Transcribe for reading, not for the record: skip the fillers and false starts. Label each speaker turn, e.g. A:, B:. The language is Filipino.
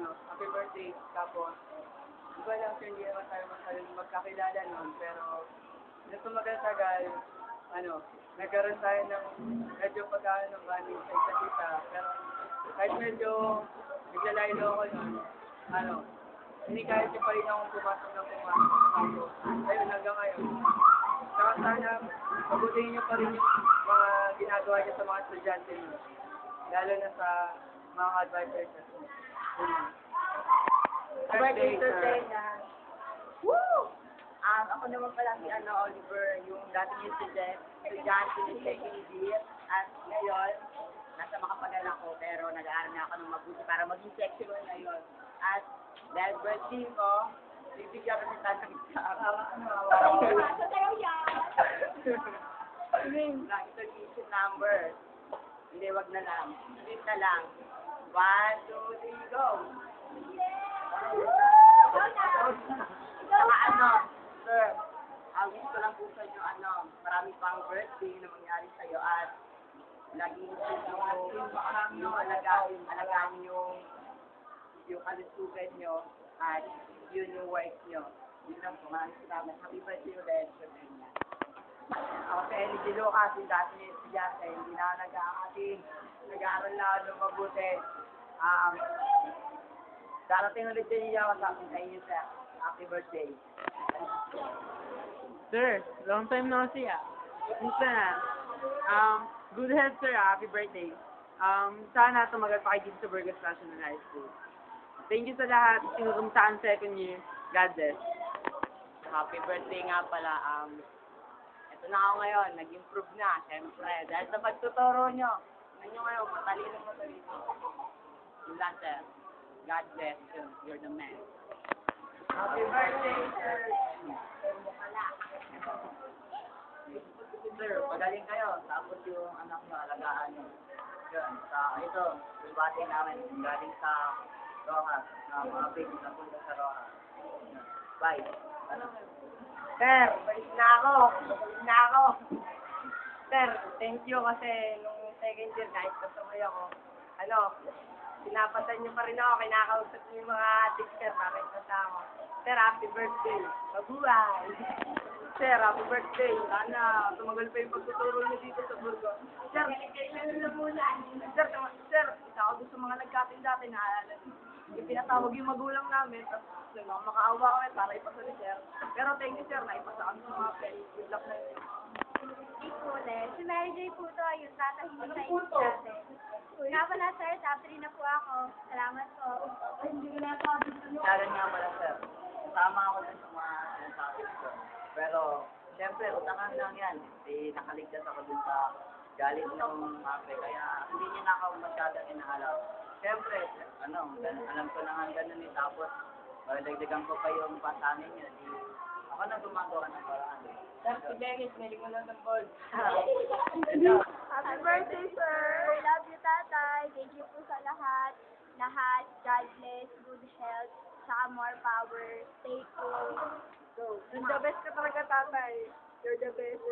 A: happy birthday. Tapos, di ba lang sir, hindi naman tayo magkakilala noon, pero nung tumagal-tagal, nagkaroon tayo ng medyo pagkano ng bonding sa isa't isa. Pero kahit medyo naglalaylo ako noon, hindi kahit siya pa rin akong pumasok ng pumasok sa kampo. Ayun, hanggang ngayon. Saka sana, pagbutin niyo pa rin yung mga ginagawa niyo sa mga estudyante niyo. Lalo na sa mga advisors niyo.
B: Birthday to Zena. Woo! Ako naman pala si Oliver, yung dating estudyante ni Second at ngayon, nasa Makapagal ako, pero nag-aaral na ako ng mabuti para maging section ngayon. At dahil birthday ko, bibigyan ko kita ng exam. Ng intermission number. Hindi, wag na lang. Split na lang. 1, 2, 3, go! Saka sir, wish ko lang po sa inyo, marami pang birthday na mangyari sa'yo at laging alagaan yung kalusugan nyo at yun yung work nyo. Yun lang po, maraming salamat. Happy birthday ulit, Sir Benya. Ako si Ellie Di Lucas, yung dati niya estudyante, hindi na nag-aaral na ako ng mabuti. Darating ulit din niya ako sa inyo, sir. Happy birthday.
A: Sir, long time no see Kumusta na? Good health sir, happy birthday. Sana tumagal pa kayo dito sa Burgos National High School. Thank you sa lahat, sinurumsaan second year. God bless.
B: Happy birthday nga pala. Ito na ako ngayon, nag-improve na, syempre. Dahil sa pagtuturo nyo, nyo ngayon, matalino. Yun lang, sir. God bless you. You're the man. Happy birthday, sir. Sir, pagaling kayo. Tapos yung anak nyo, alagaan nyo. Yun, ito, yung bati namin, galing sa Rojas, mga baby na punta sa Rojas. Bye.
A: Sir, balik na ako. Sir, thank you kasi nung second year kahit kasabay ako, pinapatan niyo pa rin ako, kinakausap niyo yung mga teacher para itata ako. Sir, happy birthday. Mabuhay. Sir, happy birthday. Sana tumagal pa yung pagtuturo niyo dito sa Burgos. Sir, sir, isa ako doon sa mga nagkatin dati na yung pinatawag yung magulang namin, tapos makaawa kami para ipasa ni sir. Pero thank you sir, naipasa kami sa mga friends. Good luck na rin.
C: Si Mary Joy po to, yung tatahimik na estudyante. Nga pala sir, top 3 na po ako. Salamat po.
B: Kaya nga pala, sir. Tama ako dun sa mga sinasabi ko. Pero, siyempre, utangan lang yan. Nakaligtas ako dun sa galit ng mape. Kaya, hindi niya na ako masyadong inaalam. Siyempre, alam ko na nga ganun eh. Tapos, dagdagan ko pa yung pasanin niya. Ako na gumagawa ng paraan.
A: Sir, si Beckett, may mo lang ng ball.
C: Happy birthday, sir! Love you, tatay. Thank you po sa lahat. God bless, good health, saka more power. Stay cool.
A: You're the best ka talaga, tatay. You're the best.